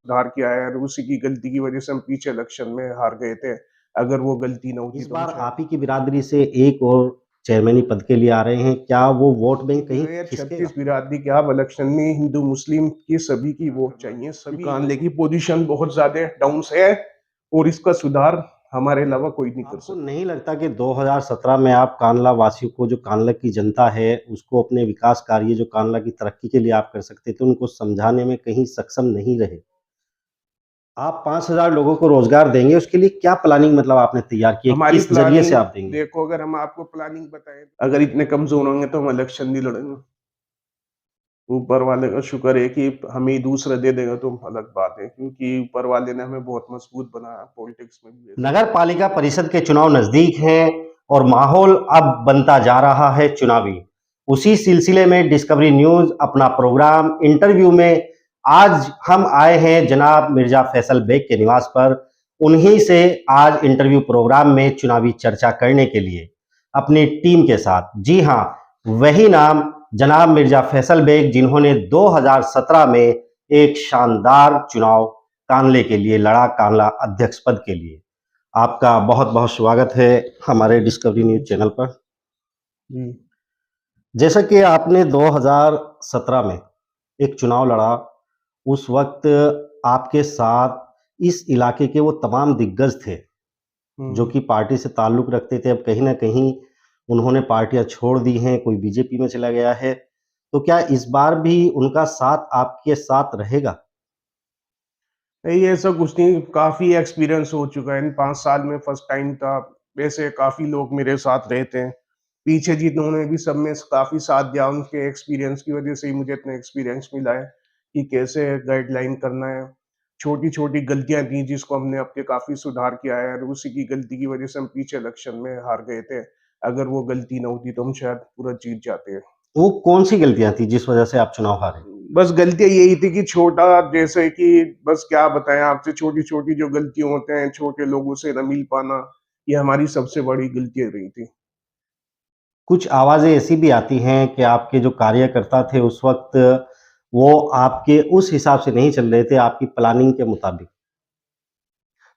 सुधार किया है और उसी की गलती की वजह से हम पीछे इलेक्शन में हार गए थे। अगर वो गलती ना होती इस तो हम बार शायद। आप ही की बिरादरी से एक और चेयरमैनी पद के लिए आ रहे हैं, क्या वो वोट बैंक कहीं बगैर खिसकेगा? 36 बिरादरी के आप इलेक्शन में हिंदू मुस्लिम की सभी की वोट चाहिए, सभी कांधे की पोजीशन बहुत ज्यादा डाउन है और इसका सुधार हमारे अलावा कोई नहीं कर आपको सकता। नहीं लगता कि 2017 में आप कांडला वासियों को, जो कांडला की जनता है, उसको अपने विकास कार्य जो कांडला की तरक्की के लिए आप कर सकते थे, उनको समझाने में कहीं सक्षम नहीं रहे? आप 5,000 लोगों को रोजगार देंगे, उसके लिए क्या प्लानिंग मतलब आपने तैयार की है? हमारी किस जरिए से प्लानिंग आप देंगे? देखो, अगर हम आपको प्लानिंग बताएं, अगर इतने कमजोर होंगे तो हम इलेक्शन नहीं लड़ेंगे। ऊपर वाले का शुक्र है कि हमें दूसरा दे देगा तो अलग बात है, क्योंकि ऊपर वाले ने हमें बहुत मजबूत बनाया पॉलिटिक्स में भी वैसे। नगर पालिका परिषद के चुनाव नजदीक हैं और माहौल अब बनता जा रहा है चुनावी। उसी सिलसिले में डिस्कवरी न्यूज अपना प्रोग्राम इंटरव्यू में आज हम आए हैं जनाब मिर्जा फैसल बेग के निवास पर। उन्हीं से आज इंटरव्यू प्रोग्राम में चुनावी चर्चा करने के लिए अपनी टीम के साथ। जी हाँ, वही नाम जनाब मिर्जा फैसल बेग, जिन्होंने 2017 में एक शानदार चुनाव कांडले के लिए लड़ा, कांडला अध्यक्ष पद के लिए। आपका बहुत बहुत स्वागत है हमारे डिस्कवरी न्यूज चैनल पर। जी। जैसा कि आपने 2017 में एक चुनाव लड़ा, उस वक्त आपके साथ इस इलाके के वो तमाम दिग्गज थे जो हम्म। कि पार्टी से ताल्लुक रखते थे। अब कहीं ना कहीं उन्होंने पार्टियां छोड़ दी हैं, कोई बीजेपी में चला गया है, तो क्या इस बार भी उनका साथ आपके साथ रहेगा? नहीं, ऐसा कुछ नहीं, काफी एक्सपीरियंस हो चुका है इन 5 साल में, फर्स्ट टाइम था। वैसे काफी लोग मेरे साथ रहते हैं पीछे, जिन्होंने भी सब में काफी साथ दिया, उनके एक्सपीरियंस की वजह से ही मुझे इतना एक्सपीरियंस मिला है कि कैसे गाइडलाइन करना है। छोटी छोटी गलतियां थी जिसको हमने अपने काफी सुधार किया है और उसी की गलती की वजह से हम पीछे इलेक्शन में हार गए थे। अगर वो गलती ना होती तो हम शायद पूरा जीत जाते। वो कौन सी गलतियां थी जिस वजह से आप चुनाव हारे? बस गलतियाँ यही थी कि छोटा, जैसे कि बस क्या बताएँ आपसे, छोटी-छोटी जो गलतियाँ होते हैं, छोटे लोगों से ना मिल पाना, ये हमारी सबसे बड़ी गलतियाँ रही थी। कुछ आवाज़ें ऐसी भी आती हैं कि आपके जो कार्यकर्ता थे उस वक़्त, वो आपके उस हिसाब से नहीं चल रहे थे, आपकी प्लानिंग के मुताबिक।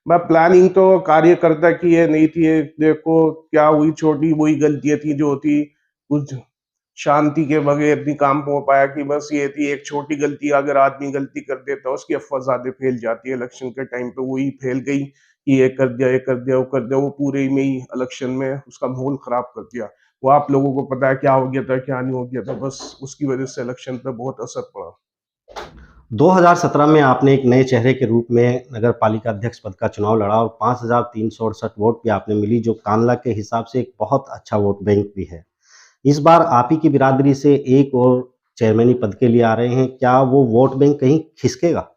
मैं प्लानिंग तो कार्यकर्ता की ये नहीं थी, ये देखो क्या हुई, छोटी वही गलतियाँ थी जो थी, कुछ शांति के बगैर नहीं काम हो पाया, कि बस ये थी एक छोटी गलती, अगर आदमी गलती कर देता है उसकी अफ़वाह ज़्यादा फैल जाती है। इलेक्शन के टाइम पे वही फैल गई कि ये कर दिया, ये कर दिया, वो कर दिया, वो पूरे में ही इलेक्शन में उसका माहौल खराब कर दिया। वो आप लोगों को पता है क्या हो गया था, क्या नहीं हो गया था, बस उसकी वजह से इलेक्शन पे बहुत असर पड़ा। 2017 में आपने एक नए चेहरे के रूप में नगर पालिका अध्यक्ष पद का चुनाव लड़ा और 5,368 वोट भी आपने मिली, जो कांडला के हिसाब से एक बहुत अच्छा वोट बैंक भी है। इस बार आप ही की बिरादरी से एक और चेयरमैनी पद के लिए आ रहे हैं, क्या वो वोट बैंक कहीं खिसकेगा?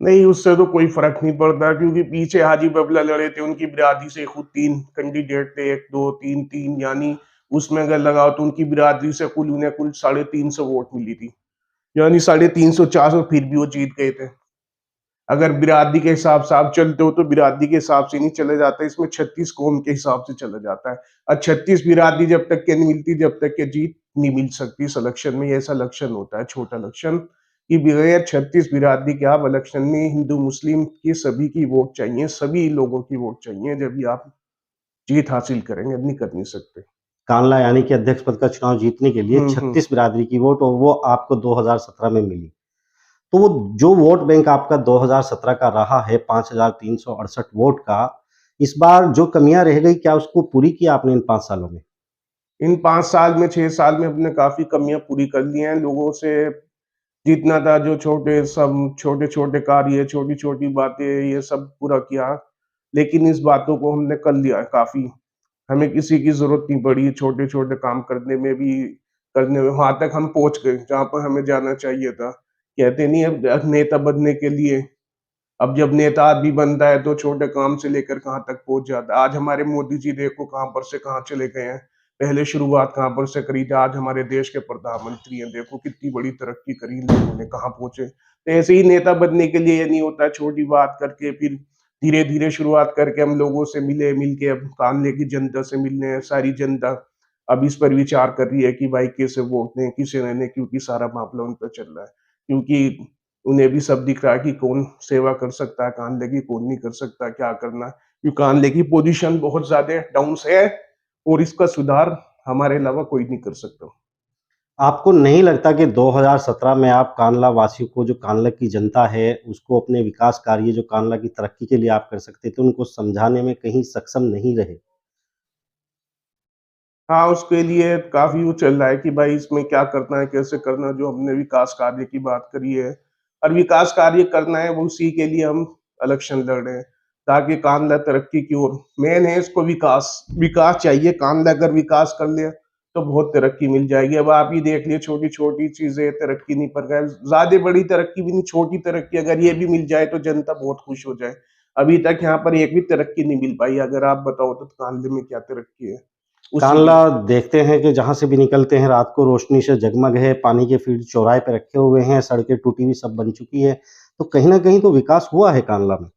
नहीं, उससे तो कोई फ़र्क नहीं पड़ता, क्योंकि पीछे हाजी बबला लड़े थे, उनकी बिरादरी से खुद 3 कैंडिडेट थे, 1, 2, 3, 3, यानी उसमें अगर लगाओ तो उनकी बिरादरी से उन्हें कुल 350 वोट मिली थी। यानी 350, 400, फिर भी वो जीत गए थे। अगर बिरादरी के हिसाब से आप चलते हो तो बिरादरी के हिसाब से नहीं चला जाता, इसमें 36 कौम के हिसाब से चला जाता है। और 36 बिरादरी जब तक के नहीं मिलती, जब तक के जीत नहीं मिल सकती इस इलेक्शन में। ये ऐसा इलेक्शन होता है, छोटा इलेक्शन, कि बगैर 36 बिरादरी के आप इलेक्शन में हिंदू मुस्लिम की सभी की वोट चाहिए, सभी लोगों की वोट चाहिए, जब भी आप जीत हासिल करेंगे, नहीं कर नहीं सकते। कांडला यानी कि अध्यक्ष पद का चुनाव जीतने के लिए हुँ, हुँ। 36 बिरादरी की वोट, और वो आपको 2017 में मिली। तो वो जो वोट बैंक आपका 2017 का रहा है 5,368 वोट का, इस बार जो कमियां रह गई, क्या उसको पूरी किया आपने इन 5 सालों में? इन 5 साल में, 6 साल में हमने काफ़ी कमियाँ पूरी कर ली हैं। लोगों से जितना था, जो छोटे सब छोटे-छोटे कार्य, छोटी-छोटी बातें, ये सब पूरा किया। लेकिन इस बातों को हमने कर लिया है काफ़ी। हमें किसी की ज़रूरत नहीं पड़ी छोटे-छोटे काम करने में भी, करने में वहाँ तक हम पहुँच गए जहाँ पर हमें जाना चाहिए था। कहते नहीं है, अब नेता बनने के लिए, अब जब नेता आदमी बनता है तो छोटे काम से लेकर कहाँ तक पहुँच जाता है। आज हमारे मोदी जी देखो कहाँ पर से कहाँ चले गए हैं। पहले शुरुआत कहाँ पर से करी थी, आज हमारे देश के प्रधानमंत्री हैं, देखो कितनी बड़ी तरक्की करी इन लोगों ने, कहाँ पहुँचे। तो ऐसे ही नेता बनने के लिए ये नहीं होता है छोटी बात करके फिर धीरे-धीरे शुरुआत करके हम लोगों से मिले, मिल के अब कामले की जनता से मिलने हैं। सारी जनता अब इस पर विचार कर रही है कि भाई कैसे वोट दें, किसे नहीं दें, क्योंकि सारा मामला उन पे चल रहा है। क्योंकि उन्हें भी सब दिख रहा है कि कौन सेवा कर सकता है कांधे की, कौन नहीं कर सकता, क्या करना है। क्योंकि कांधे की पोजीशन बहुत ज़्यादा डाउन से है और इसका सुधार हमारे अलावा कोई नहीं कर सकता। आपको नहीं लगता कि 2017 में आप कांडला वासियों को, जो कांडला की जनता है, उसको अपने विकास कार्य जो कांडला की तरक्की के लिए आप कर सकते थे, उनको समझाने में कहीं सक्षम नहीं रहे? हाँ, उसके लिए काफ़ी वो चल रहा है कि भाई इसमें क्या करना है, कैसे करना है, जो हमने विकास कार्य की बात करी है और विकास कार्य करना है वो उसी के लिए हम इलेक्शन लड़ रहे हैं, ताकि कांधला तरक्की की ओर मेन है इसको विकास, विकास चाहिए। कांधला अगर विकास कर लिया तो बहुत तरक्की मिल जाएगी। अब आप ही देख लिए छोटी-छोटी चीज़ें तरक्की नहीं कर रहा है, ज़्यादा बड़ी तरक्की भी नहीं, छोटी तरक्की अगर ये भी मिल जाए तो जनता बहुत खुश हो जाए। अभी तक यहाँ पर एक भी तरक्की नहीं मिल पाई, अगर आप बताओ तो कांधले में क्या तरक्की है? उसी कांडला की देखते हैं कि जहाँ से भी निकलते हैं रात को रोशनी से जगमग है, पानी के फील्ड चौराहे पे रखे हुए हैं, सड़कें टूटी हुई सब बन चुकी है। तो कहीं न कहीं तो विकास हुआ है कांडला में।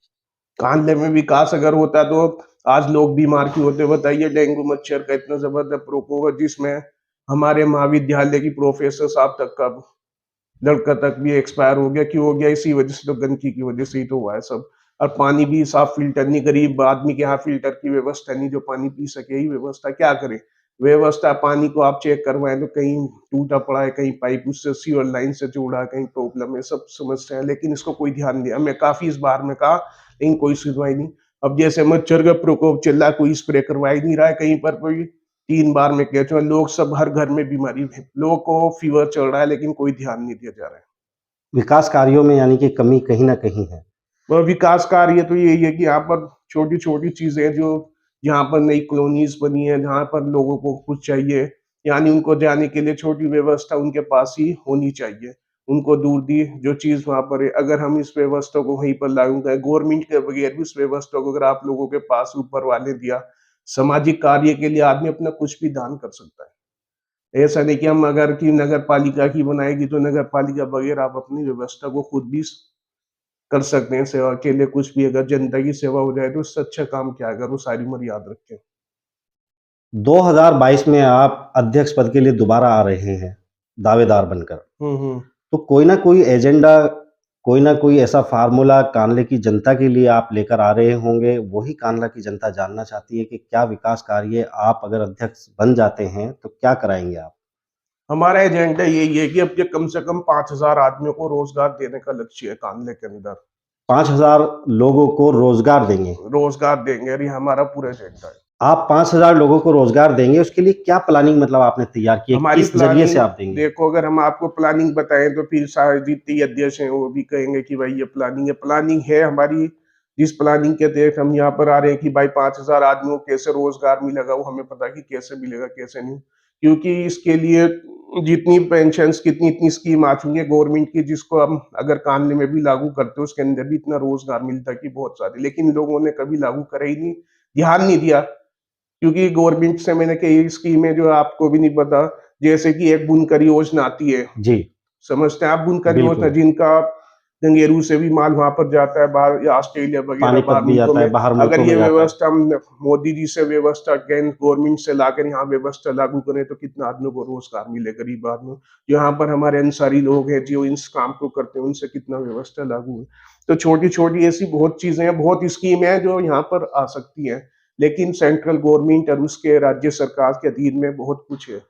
कांधले में विकास अगर होता तो आज लोग बीमार क्यों होते बताइए। डेंगू मच्छर का इतना जबरदस्त प्रकोप है जिसमें हमारे महाविद्यालय की प्रोफेसर साहब तक का लड़का तक भी एक्सपायर हो गया। क्यों हो गया? इसी वजह से, तो गंदगी की वजह से ही तो हुआ है सब। और पानी भी साफ फिल्टर नहीं, गरीब आदमी के यहाँ फिल्टर की व्यवस्था नहीं जो पानी पी सके, यही व्यवस्था क्या करे। व्यवस्था पानी को आप चेक करवाएं तो कहीं टूटा पड़ा है, कहीं पाइप उससे सीवर लाइन से जुड़ा है, कहीं प्रॉब्लम है, सब समस्या है, लेकिन इसको कोई ध्यान नहीं दिया। मैं काफी इस बार में कहा लेकिन कोई सुनवाई नहीं। अब जैसे मच्छर का प्रकोप चल रहा है, कोई स्प्रे करवा ही नहीं रहा है कहीं पर कोई। 3 बार मैं कह चुका, लोग सब हर घर में बीमारी है, लोगों को फीवर चल रहा है लेकिन कोई ध्यान नहीं दिया जा रहा है। विकास कार्यों में यानी कि कमी कहीं न कहीं है। वह विकास कार्य तो यही है कि यहाँ पर छोटी-छोटी चीज़ें जो यहाँ पर नई कॉलोनीज़ बनी है, जहाँ पर लोगों को कुछ चाहिए, यानी उनको जाने के लिए छोटी व्यवस्था उनके पास ही होनी चाहिए। उनको दूर दी जो चीज़ वहाँ पर है, अगर हम इस व्यवस्था को वहीं पर लागू करें, गवर्नमेंट के बगैर भी इस व्यवस्था को अगर आप लोगों के पास ऊपर वाले दिया, सामाजिक कार्य के लिए आदमी अपना कुछ भी दान कर सकता है। ऐसा नहीं कि हम अगर की नगर पालिका की बनाएगी तो नगर पालिका बगैर आप अपनी व्यवस्था को खुद भी कर सकते हैं सेवा के लिए। कुछ भी अगर जनता की सेवा हो जाए तो उससे अच्छा काम क्या है, अगर वो सारी उम्र याद रखें। 2022 में आप अध्यक्ष पद के लिए दोबारा आ रहे हैं, दावेदार बनकर। हुँ, हुँ। तो कोई ना कोई एजेंडा, कोई ना कोई ऐसा फ़ॉर्मूला कांडले की जनता के लिए आप लेकर आ रहे होंगे, वही कांडला की जनता जानना चाहती है कि क्या विकास कार्य आप अगर अध्यक्ष बन जाते हैं, तो क्या कराएँगे आप? हमारा एजेंडा यही है कि अब ये कम से कम 5,000 आदमियों को रोज़गार देने का लक्ष्य है कांधले के अंदर। 5,000 लोगों को रोज़गार देंगे। रोज़गार देंगे और ये हमारा पूरा एजेंडा है। आप 5,000 लोगों को रोज़गार देंगे, उसके लिए क्या प्लानिंग मतलब आपने तैयार की है? हमारी किस ज़रिए से प्लानिंग आप देंगे? देखो, अगर हम आपको प्लानिंग बताएँ तो फिर शायद जितने अध्यक्ष हैं वो भी कहेंगे कि भाई ये प्लानिंग है। प्लानिंग है हमारी, जिस प्लानिंग के तहत हम यहाँ पर आ रहे हैं कि भाई 5,000 आदमियों को कैसे रोज़गार मिलेगा वो हमें पता है कि कैसे मिलेगा, कैसे नहीं। क्योंकि इसके लिए जितनी पेंशन्स कितनी इतनी स्कीम आ चुकी है गवर्नमेंट की, जिसको हम अगर कानून में भी लागू करते हो उसके अंदर भी इतना रोज़गार मिलता है कि बहुत सारे, लेकिन लोगों ने कभी लागू करा ही नहीं, ध्यान नहीं दिया। क्योंकि गवर्नमेंट से मैंने कई स्कीमें जो आपको भी नहीं पता, जैसे कि एक बुनकर योजना आती है, जी, समझते हैं आप बुनकर योजना, बिल्कुल। जिनका गंगेरू से भी माल वहाँ पर जाता है बाहर या ऑस्ट्रेलिया वगैरह पानीपत बाहर भी मुल्कों जाता है, में। बाहर अगर मुल्कों ये में जाता है। व्यवस्था हम मोदी जी से व्यवस्था केंद्र गवर्नमेंट से लाकर यहाँ व्यवस्था लागू करें तो कितना आदमियों को रोज़गार मिले, गरीब आदमियों। यहाँ पर हमारे अंसारी लोग हैं जो इस काम को करते हैं, उनसे कितना व्यवस्था लागू है। तो छोटी-छोटी ऐसी बहुत चीज़ें हैं, बहुत स्कीम हैं जो यहाँ पर आ सकती हैं। लेकिन सेंट्रल गवर्नमेंट और उसके राज्य सरकार के अधीन में बहुत कुछ है।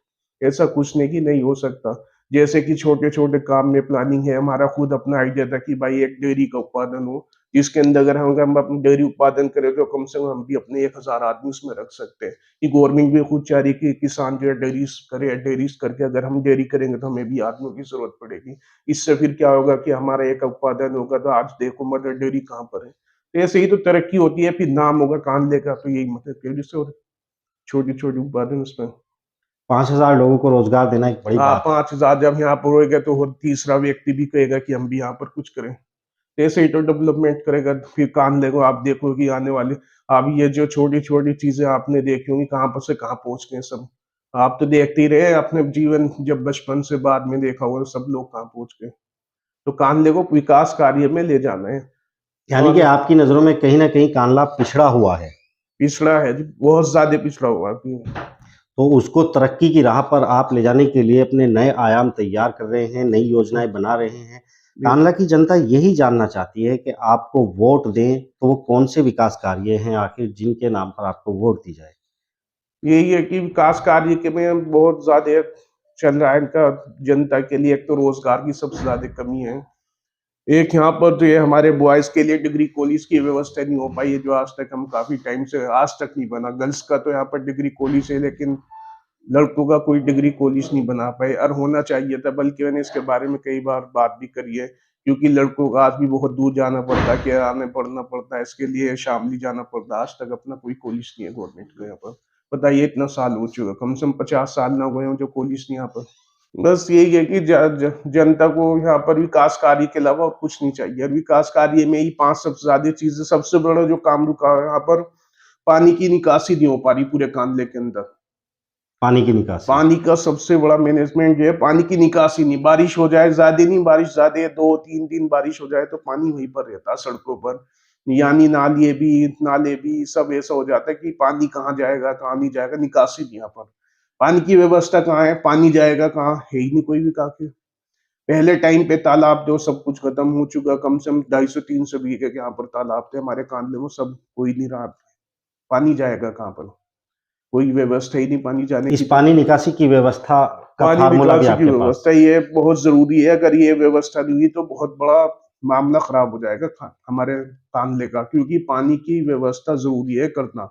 ऐसा कुछ नहीं कि नहीं हो सकता। जैसे कि छोटे-छोटे काम में प्लानिंग है, हमारा खुद अपना आइडिया था कि भाई एक डेयरी का उत्पादन हो, जिसके अंदर अगर हम अपनी डेयरी उत्पादन करें तो कम से कम हम भी अपने 1,000 आदमी उसमें रख सकते हैं। कि गवर्नमेंट भी खुद चाह रही है कि किसान जो है डेयरीज़ करे, डेयरीज़ करके अगर हम डेयरी करेंगे तो हमें भी आदमियों की ज़रूरत पड़ेगी। इससे फिर क्या होगा कि हमारा एक उत्पादन होगा तो आज देखो मदर डेयरी कहाँ पर है। तो ऐसे ही तो तरक्की होती है, फिर नाम होगा कांधले का तो यही मदर डेयरी से, और छोटी-छोटी उत्पादन उसमें। 5,000 लोगों को रोज़गार देना एक बड़ी हाँ, बात है। 5,000 जब यहाँ पर होएगा तो वो तीसरा व्यक्ति भी कहेगा कि हम भी यहाँ पर कुछ करें। ऐसे ही तो डेवलपमेंट करेगा, फिर कान देखो, आप देखो कि आने वाले अब ये जो छोटी-छोटी चीज़ें आपने देखी होंगी कहाँ पर से कहाँ पहुँच गए सब। आप तो देखते ही रहे अपने जीवन, जब बचपन से बाद में देखा होगा सब लोग कहाँ पहुँच गए। तो कान देखो विकास कार्य में ले जाना है यानी कि और आपकी नज़रों में कहीं न कहीं कांडला पिछड़ा हुआ है। पिछड़ा है, बहुत ज़्यादा पिछड़ा हुआ है। तो उसको तरक्की की राह पर आप ले जाने के लिए अपने नए आयाम तैयार कर रहे हैं, नई योजनाएँ बना रहे हैं। कांडला की जनता यही जानना चाहती है कि आपको वोट दें तो वो कौन से विकास कार्य हैं आखिर जिनके नाम पर आपको वोट दी जाए? यही है कि विकास कार्य के में बहुत ज़्यादा चल रहा है इनका जनता के लिए। एक तो रोज़गार की सबसे ज़्यादा कमी है। एक यहाँ पर जो है हमारे बॉयज़ के लिए डिग्री कॉलेज की व्यवस्था नहीं हो पाई है, जो आज तक हम काफ़ी टाइम से आज तक नहीं बना। गर्ल्स का तो यहाँ पर डिग्री कॉलेज है, लेकिन लड़कों का कोई डिग्री कॉलेज नहीं बना पाए, और होना चाहिए था। बल्कि मैंने इसके बारे में कई बार बात भी करी है, क्योंकि लड़कों को आज भी बहुत दूर जाना पड़ता है, किराने पढ़ना पड़ता है, इसके लिए शामली जाना पड़ता है। आज तक अपना कोई कॉलेज नहीं है गवर्नमेंट का यहाँ पर। बताइए, इतना साल हो चुका, कम से कम 50 साल ना हुए हों जो कॉलेज नहीं यहाँ पर। बस यही है कि जनता को यहाँ पर विकास कार्य के अलावा और कुछ नहीं चाहिए। और विकास कार्य में ही 5 सबसे ज्यादा चीजें, सबसे बड़ा जो काम रुका है यहाँ पर, पानी की निकासी नहीं हो पा रही पूरे कांडले के अंदर। पानी की निकासी। पानी का सबसे बड़ा मैनेजमेंट जो है, पानी की निकासी नहीं। बारिश हो जाए, ज्यादा नहीं बारिश, ज्यादा 2-3 दिन बारिश हो जाए तो पानी वहीं पर रहता है सड़कों पर। यानी नाले भी सब ऐसा हो जाता है कि पानी कहाँ जाएगा, कहाँ नहीं जाएगा, निकासी नहीं यहाँ पर। पानी की व्यवस्था कहाँ है, पानी जाएगा कहाँ, है ही नहीं कोई भी काके। पहले टाइम पे तालाब जो सब कुछ खत्म हो चुका, कम से कम 250-300 बीघे के यहाँ पर तालाब थे हमारे कांडले में, सब कोई नहीं रहा। पानी जाएगा कहाँ पर, कोई व्यवस्था ही नहीं पानी जाने इस की। पानी निकासी की व्यवस्था का पानी फार्मूला भी निकासी की आपके पास? व्यवस्था ये बहुत जरूरी है। अगर ये व्यवस्था नहीं हुई तो बहुत बड़ा मामला खराब हो जाएगा हमारे कांडले का, क्योंकि पानी की व्यवस्था जरूरी है करना।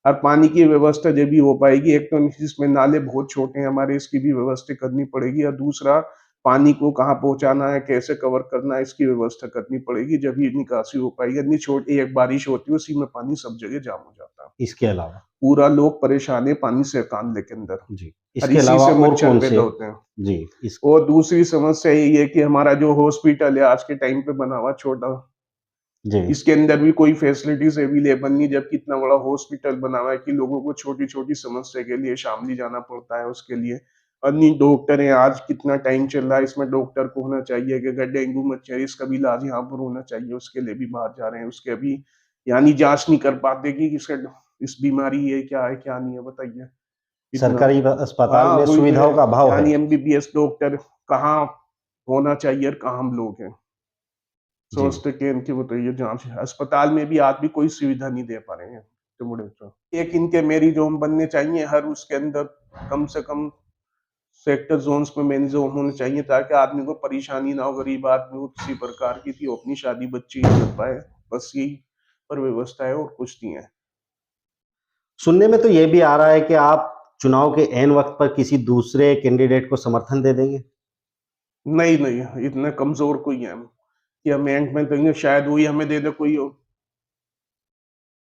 और पानी की व्यवस्था जब भी हो पाएगी, एक तो इसमें नाले बहुत छोटे हैं हमारे, इसकी भी व्यवस्था करनी पड़ेगी, और दूसरा पानी को कहाँ पहुंचाना है, कैसे कवर करना है, इसकी व्यवस्था करनी पड़ेगी, जब ये निकासी हो पाएगी। इतनी छोटी एक बारिश होती है, उसी में पानी सब जगह जाम हो जाता है। इसके अलावा पूरा लोग परेशान है पानी से कांडले के अंदर, जी, और इसके इसी अलावा से और मच्छर कौन पैदा से? होते हैं। जी, इस और दूसरी समस्या यही है कि हमारा जो हॉस्पिटल है आज के टाइम पे बना हुआ छोटा, जी, इसके अंदर भी कोई फैसिलिटीज अवेलेबल नहीं, जबकि इतना बड़ा हॉस्पिटल बना हुआ है कि लोगों को छोटी-छोटी समस्या के लिए शामली जाना पड़ता है उसके लिए। अन्य डॉक्टर हैं, आज कितना टाइम चल रहा है, इसमें डॉक्टर को होना चाहिए कि अगर डेंगू मच्छर है, इसका भी इलाज यहाँ पर होना चाहिए, उसके लिए भी बाहर जा रहे हैं। उसके अभी यानी जाँच नहीं कर पाते कि इसका इस बीमारी है, क्या नहीं है, बताइए? इतना सरकारी अस्पताल हाँ, में वही तो है। सुविधाओं का अभाव है। यानी एमबीबीएस डॉक्टर कहाँ होना चाहिए और कहाँ हम लोग हैं। जी, स्वास्थ्य केंद्र की बताइए जाँच है। अस्पताल में भी आज भी कोई सुविधा नहीं दे पा रहे हैं, तो बड़े तो। एक इनके मैरिज होम बनने चाहिए, हर उसके अंदर कम से कम सेक्टर ज़ोन्स में मैरिज होम होने चाहिए, ताकि आदमी को परेशानी ना हो, गरीब आदमी को किसी प्रकार की थी, वो अपनी शादी बच्ची नहीं कर पाए। बस यही पर व्यवस्था है और कुछ नहीं है। सुनने में तो ये भी आ रहा है कि आप चुनाव के ऐन वक्त पर किसी दूसरे कैंडिडेट को समर्थन दे देंगे? नहीं, इतने कमज़ोर कोई हैं हम, कि हम एंड में देंगे, शायद वही हमें दे दे कोई और।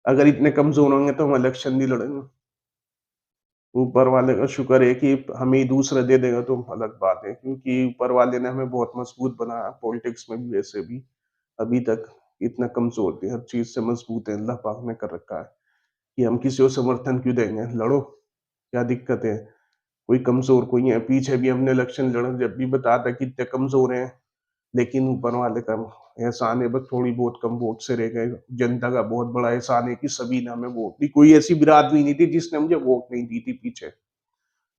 अगर इतने कमज़ोर होंगे तो हम इलेक्शन नहीं लड़ेंगे। ऊपर वाले का शुक्र है कि हमें दूसरा दे देगा तो अलग बात है, क्योंकि ऊपर वाले ने हमें बहुत मजबूत बनाया, पॉलिटिक्स में भी वैसे भी। अभी तक इतना कमज़ोर थे, हर चीज़ से मजबूत है, अल्लाह पाक ने कर रखा है कि हम किसी को समर्थन क्यों देंगे, लड़ो, क्या दिक्कत है? कोई कमज़ोर कोई है, पीछे भी हमने इलेक्शन लड़ा, जब भी बताया था कि इतने कमज़ोर हैं, लेकिन ऊपर वाले का एहसान है, बस थोड़ी बहुत कम वोट से रह गए। जनता का बहुत बड़ा एहसान है कि सभी ने हमें वोट दी, कोई ऐसी बिरादरी नहीं थी जिसने मुझे वोट नहीं दी थी पीछे।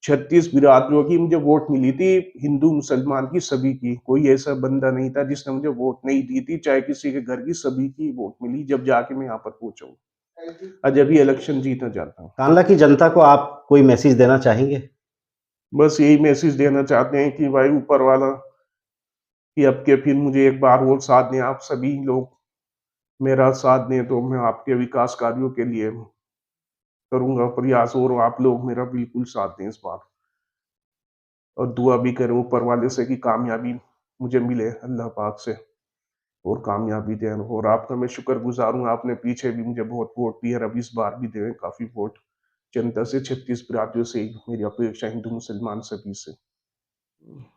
36 बिरादरियों की मुझे वोट मिली थी, हिंदू मुसलमान की सभी की। कोई ऐसा बंदा नहीं था जिसने मुझे वोट नहीं दी थी, चाहे किसी के घर की, सभी की वोट मिली जब जाके मैं यहाँ पर पहुंचा हूँ, और जब ये इलेक्शन जीतना चाहता हूँ। कांडला की जनता को आप कोई मैसेज देना चाहेंगे? बस यही मैसेज देना चाहते हैं कि भाई ऊपर वाला, कि अब के फिर मुझे एक बार और साथ दें, आप सभी लोग मेरा साथ दें, तो मैं आपके विकास कार्यों के लिए करूँगा प्रयास, और आप लोग मेरा बिल्कुल साथ दें इस बार। और दुआ भी करें ऊपर वाले से कि कामयाबी मुझे मिले अल्लाह पाक से, और कामयाबी दें। और आपका मैं शुक्रगुज़ार हूँ, आपने पीछे भी मुझे बहुत वोट दिए, और अब इस बार भी दें काफ़ी वोट। जनता से 36 बिरादरियों से मेरी अपेक्षा, हिंदू मुसलमान सभी से।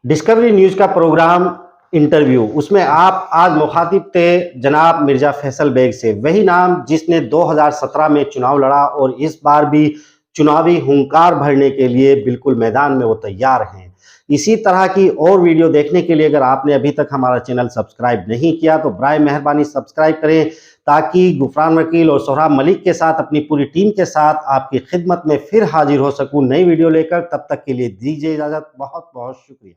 डिस्कवरी न्यूज़ का प्रोग्राम इंटरव्यू, उसमें आप आज मुखातिब थे जनाब मिर्ज़ा फैसल बेग से, वही नाम जिसने 2017 में चुनाव लड़ा और इस बार भी चुनावी हुंकार भरने के लिए बिल्कुल मैदान में वो तैयार हैं। इसी तरह की और वीडियो देखने के लिए अगर आपने अभी तक हमारा चैनल सब्सक्राइब नहीं किया तो बराए मेहरबानी सब्सक्राइब करें, ताकि गुफरान वकील और सोहराब मलिक के साथ अपनी पूरी टीम के साथ आपकी खिदमत में फिर हाजिर हो सकूं नई वीडियो लेकर। तब तक के लिए दीजिए इजाज़त। बहुत बहुत शुक्रिया।